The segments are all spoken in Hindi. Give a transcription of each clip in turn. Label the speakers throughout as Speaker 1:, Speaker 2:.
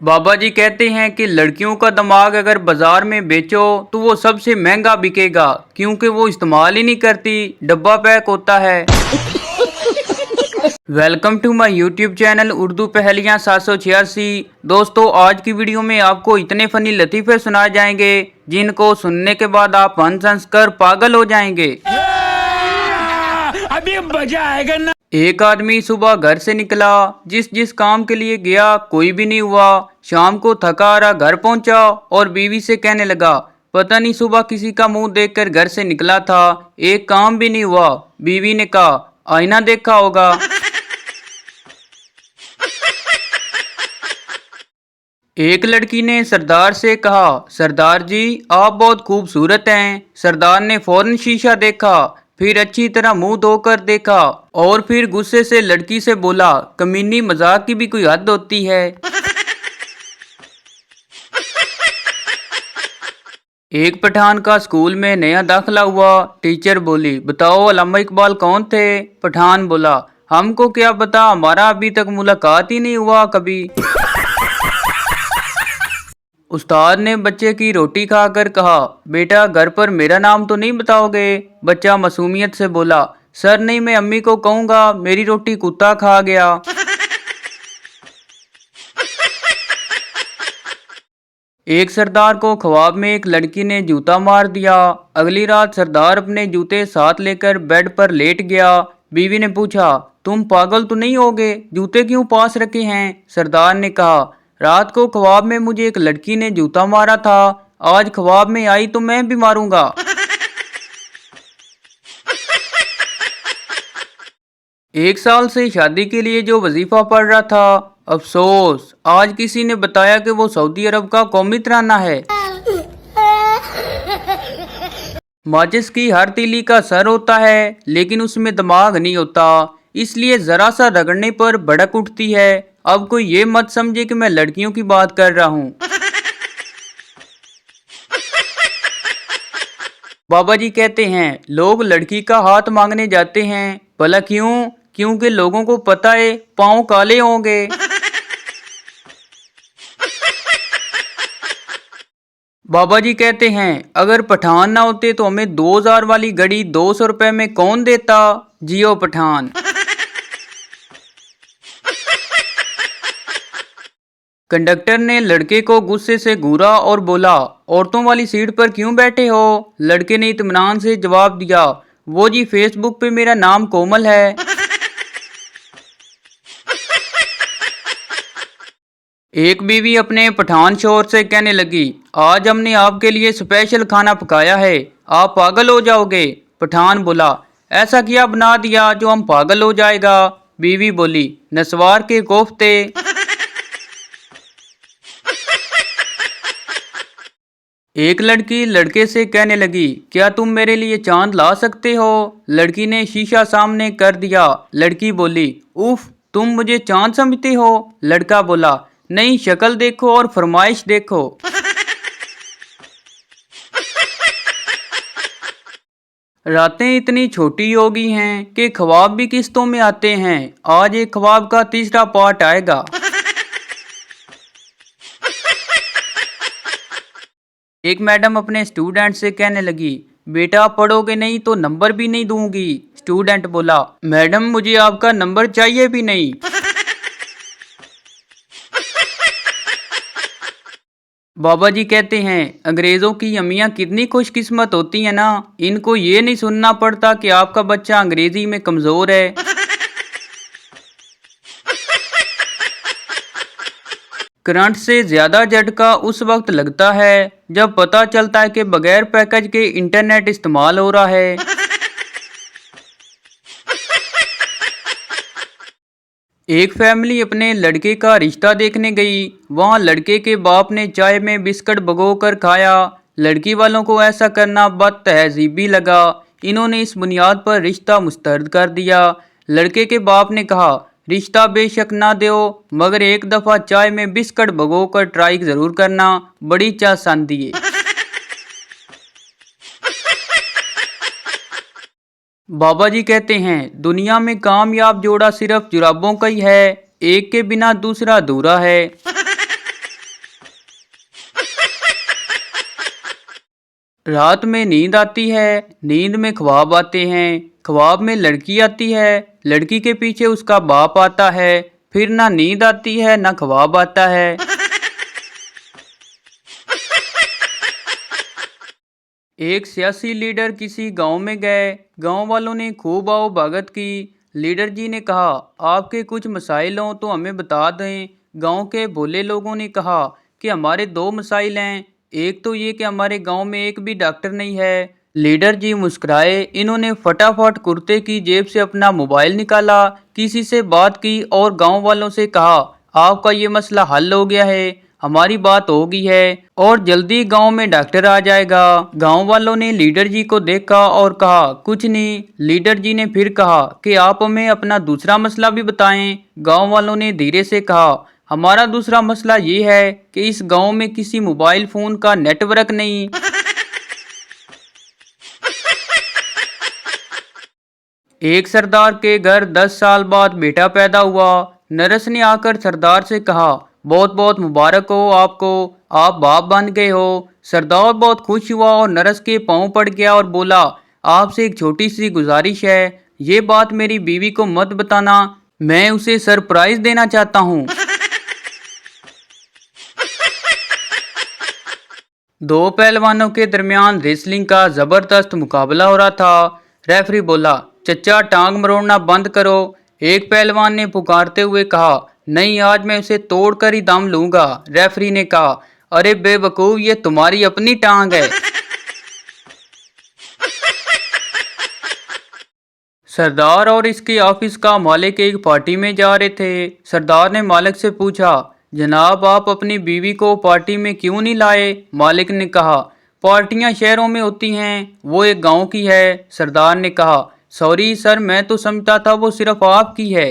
Speaker 1: बाबा जी कहते हैं कि लड़कियों का दिमाग अगर बाजार में बेचो तो वो सबसे महंगा बिकेगा, क्योंकि वो इस्तेमाल ही नहीं करती, डब्बा पैक होता है। Welcome to my YouTube channel Urdu पहेलियाँ 786। दोस्तों, आज की वीडियो में आपको इतने फनी लतीफ़े सुनाए जाएंगे जिनको सुनने के बाद आप हंस हंस कर पागल हो जाएंगे। अभी मजा आएगा ना। एक आदमी सुबह घर से निकला, जिस जिस काम के लिए गया कोई भी नहीं हुआ। शाम को थका हारा घर पहुंचा और बीवी से कहने लगा, पता नहीं सुबह किसी का मुंह देखकर घर से निकला था, एक काम भी नहीं हुआ। बीवी ने कहा, आईना देखा होगा। एक लड़की ने सरदार से कहा, सरदार जी आप बहुत खूबसूरत हैं। सरदार ने फौरन शीशा देखा, फिर अच्छी तरह मुंह धोकर देखा और फिर गुस्से से लड़की से बोला, कमीनी मजाक की भी कोई हद होती है। एक पठान का स्कूल में नया दाखिला हुआ। टीचर बोली, बताओ अल्लामा इकबाल कौन थे? पठान बोला, हमको क्या पता, हमारा अभी तक मुलाकात ही नहीं हुआ कभी। उस्ताद ने बच्चे की रोटी खाकर कहा, बेटा घर पर मेरा नाम तो नहीं बताओगे? बच्चा मासूमियत से बोला, सर नहीं, मैं अम्मी को कहूँगा मेरी रोटी कुत्ता खा गया। एक सरदार को ख्वाब में एक लड़की ने जूता मार दिया। अगली रात सरदार अपने जूते साथ लेकर बेड पर लेट गया। बीवी ने पूछा, तुम पागल तो नहीं होगे, जूते क्यों पास रखे हैं? सरदार ने कहा, रात को ख्वाब में मुझे एक लड़की ने जूता मारा था, आज ख्वाब में आई तो मैं भी मारूंगा। एक साल से शादी के लिए जो वजीफा पढ़ रहा था, अफसोस आज किसी ने बताया कि वो सऊदी अरब का कौमी तराना है। माचिस की हर तीली का सर होता है, लेकिन उसमें दिमाग नहीं होता, इसलिए जरा सा रगड़ने पर भड़क उठती है। अब कोई ये मत समझे कि मैं लड़कियों की बात कर रहा हूँ। बाबा जी कहते हैं, लोग लड़की का हाथ मांगने जाते हैं, भला क्यों? क्योंकि लोगों को पता है पाँव काले होंगे। बाबा जी कहते हैं, अगर पठान ना होते तो हमें 2000 वाली घड़ी 200 रुपए में कौन देता? जियो पठान। कंडक्टर ने लड़के को गुस्से से घूरा और बोला, औरतों वाली सीट पर क्यों बैठे हो? लड़के ने इत्मीनान से जवाब दिया, वो जी फेसबुक पे मेरा नाम कोमल है। एक बीवी अपने पठान शौहर से कहने लगी, आज हमने आपके लिए स्पेशल खाना पकाया है, आप पागल हो जाओगे। पठान बोला, ऐसा क्या बना दिया जो हम पागल हो जाएगा? बीवी बोली, नस्वार के कोफ्ते। एक लड़की लड़के से कहने लगी, क्या तुम मेरे लिए चांद ला सकते हो? लड़की ने शीशा सामने कर दिया। लड़की बोली, उफ, तुम मुझे चांद समझते हो? लड़का बोला, नहीं, शक्ल देखो और फरमाइश देखो। रातें इतनी छोटी हो गई हैं कि ख्वाब भी किस्तों में आते हैं। आज एक ख्वाब का तीसरा पार्ट आएगा। एक मैडम अपने स्टूडेंट से कहने लगी, बेटा पढ़ोगे नहीं तो नंबर भी नहीं दूंगी। स्टूडेंट बोला, मैडम मुझे आपका नंबर चाहिए भी नहीं। बाबा जी कहते हैं, अंग्रेजों की अम्मियाँ कितनी खुशकिस्मत होती हैं ना, इनको ये नहीं सुनना पड़ता कि आपका बच्चा अंग्रेजी में कमजोर है। करंट से ज्यादा झटका उस वक्त लगता है जब पता चलता है कि बगैर पैकेज के इंटरनेट इस्तेमाल हो रहा है। एक फैमिली अपने लड़के का रिश्ता देखने गई। वहां लड़के के बाप ने चाय में बिस्किट भिगोकर खाया। लड़की वालों को ऐसा करना बदतहजीबी लगा। इन्होंने इस बुनियाद पर रिश्ता मुस्तरद कर दिया। लड़के के बाप ने कहा, रिश्ता बेशक ना दो, मगर एक दफा चाय में बिस्किट भिगोकर ट्राई जरूर करना, बड़ी चाहती है। बाबा जी कहते हैं, दुनिया में कामयाब जोड़ा सिर्फ जुराबों का ही है, एक के बिना दूसरा अधूरा है। रात में नींद आती है, नींद में ख्वाब आते हैं, ख्वाब में लड़की आती है, लड़की के पीछे उसका बाप आता है, फिर ना नींद आती है ना ख्वाब आता है। एक सियासी लीडर किसी गांव में गए। गांव वालों ने खूब आओ भगत की। लीडर जी ने कहा, आपके कुछ मसाइल हों तो हमें बता दें। गांव के भोले लोगों ने कहा कि हमारे दो मसाइल हैं। एक तो ये कि हमारे गांव में एक भी डॉक्टर नहीं है। लीडर जी मुस्कुराए। इन्होंने फटाफट कुर्ते की जेब से अपना मोबाइल निकाला, किसी से बात की और गांव वालों से कहा, आपका ये मसला हल हो गया है, हमारी बात हो गई है और जल्दी गांव में डॉक्टर आ जाएगा। गांव वालों ने लीडर जी को देखा और कहा, कुछ नहीं। लीडर जी ने फिर कहा कि आप हमें अपना दूसरा मसला भी बताएं। गांव वालों ने धीरे से कहा, हमारा दूसरा मसला ये है कि इस गांव में किसी मोबाइल फोन का नेटवर्क नहीं। एक सरदार के घर 10 साल बाद बेटा पैदा हुआ। नरस ने आकर सरदार से कहा, बहुत बहुत मुबारक हो आपको, आप बाप बन गए हो। सरदार बहुत खुश हुआ और नरस के पांव पड़ गया और बोला, आपसे एक छोटी सी गुजारिश है, ये बात मेरी बीवी को मत बताना, मैं उसे सरप्राइज देना चाहता हूँ। दो पहलवानों के दरमियान रेसलिंग का जबरदस्त मुकाबला हो रहा था। रेफरी बोला, चच्चा टांग मरोड़ना बंद करो। एक पहलवान ने पुकारते हुए कहा, नहीं, आज मैं उसे तोड़कर ही दम लूंगा। रेफरी ने कहा, अरे बेवकूफ, ये तुम्हारी अपनी टांग है। सरदार और इसके ऑफिस का मालिक एक पार्टी में जा रहे थे। सरदार ने मालिक से पूछा, जनाब आप अपनी बीवी को पार्टी में क्यों नहीं लाए? मालिक ने कहा, पार्टियां शहरों में होती हैं, वो एक गांव की है। सरदार ने कहा, सॉरी सर, मैं तो समझता था वो सिर्फ आपकी है।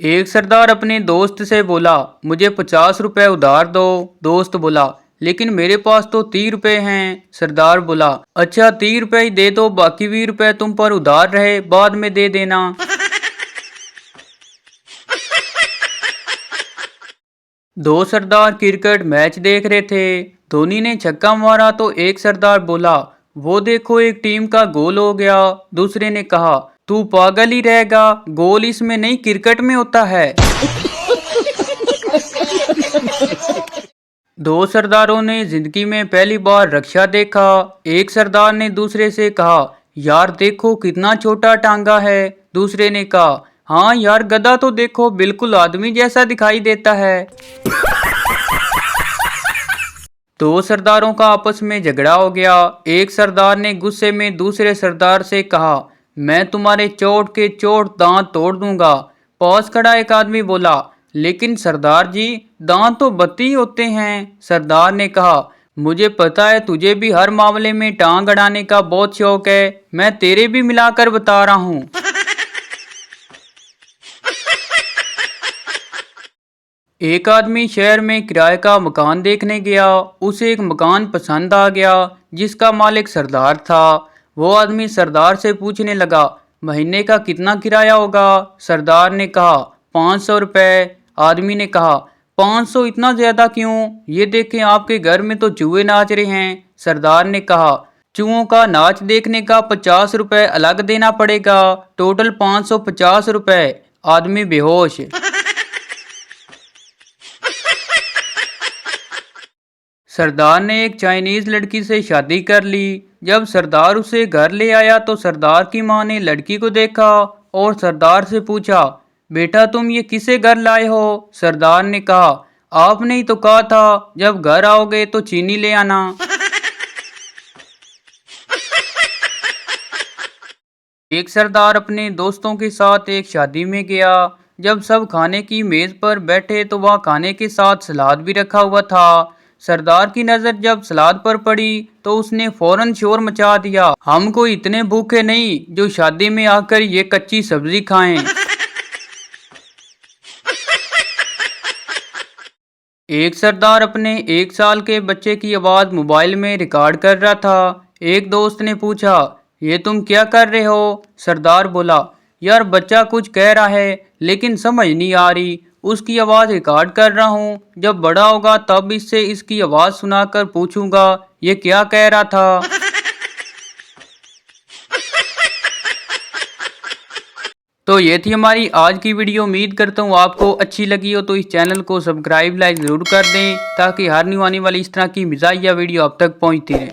Speaker 1: एक सरदार अपने दोस्त से बोला, मुझे 50 रुपए उधार दो। दोस्त बोला, लेकिन मेरे पास तो 30 रुपए हैं। सरदार बोला, अच्छा 30 रुपए ही दे दो, बाकी 20 रुपए तुम पर उधार रहे, बाद में दे देना। दो सरदार क्रिकेट मैच देख रहे थे। धोनी ने छक्का मारा तो एक सरदार बोला, वो देखो एक टीम का गोल हो गया। दूसरे ने कहा, तू पागल ही रहेगा, गोल इसमें नहीं क्रिकेट में होता है। दो सरदारों ने जिंदगी में पहली बार रक्षा देखा। एक सरदार ने दूसरे से कहा, यार देखो कितना छोटा टांगा है। दूसरे ने कहा, हाँ यार गधा तो देखो बिल्कुल आदमी जैसा दिखाई देता है। दो सरदारों का आपस में झगड़ा हो गया। एक सरदार ने गुस्से में दूसरे सरदार से कहा, मैं तुम्हारे चोट के चोट दांत तोड़ दूंगा। पास खड़ा एक आदमी बोला, लेकिन सरदार जी दांत तो 32 होते हैं। सरदार ने कहा, मुझे पता है तुझे भी हर मामले में टांग अड़ाने का बहुत शौक है, मैं तेरे भी मिलाकर बता रहा हूँ। एक आदमी शहर में किराए का मकान देखने गया। उसे एक मकान पसंद आ गया जिसका मालिक सरदार था। वो आदमी सरदार से पूछने लगा, महीने का कितना किराया होगा? सरदार ने कहा, 500 रुपए। आदमी ने कहा, 500 इतना ज्यादा क्यों? ये देखें आपके घर में तो चूहे नाच रहे हैं। सरदार ने कहा, चूहों का नाच देखने का 50 रुपए अलग देना पड़ेगा, टोटल 550 रुपए। आदमी बेहोश। सरदार ने एक चाइनीज लड़की से शादी कर ली। जब सरदार उसे घर ले आया तो सरदार की माँ ने लड़की को देखा और सरदार से पूछा, बेटा तुम ये किसे घर लाए हो? सरदार ने कहा, आपने ही तो कहा था जब घर आओगे तो चीनी ले आना। एक सरदार अपने दोस्तों के साथ एक शादी में गया। जब सब खाने की मेज पर बैठे तो वहाँ खाने के साथ सलाद भी रखा हुआ था। सरदार की नजर जब सलाद पर पड़ी तो उसने फौरन शोर मचा दिया, हम कोई इतने भूखे नहीं जो शादी में आकर ये कच्ची सब्जी खाएं। एक सरदार अपने 1 साल के बच्चे की आवाज मोबाइल में रिकॉर्ड कर रहा था। एक दोस्त ने पूछा, ये तुम क्या कर रहे हो? सरदार बोला, यार बच्चा कुछ कह रहा है लेकिन समझ नहीं आ रही, उसकी आवाज़ रिकॉर्ड कर रहा हूँ, जब बड़ा होगा तब इससे इसकी आवाज़ सुनाकर पूछूंगा ये क्या कह रहा था। तो ये थी हमारी आज की वीडियो। उम्मीद करता हूँ आपको अच्छी लगी हो, तो इस चैनल को सब्सक्राइब लाइक ज़रूर कर दें ताकि हर न्यू आने वाली इस तरह की मिजाजिया वीडियो आप तक पहुँचती रहे।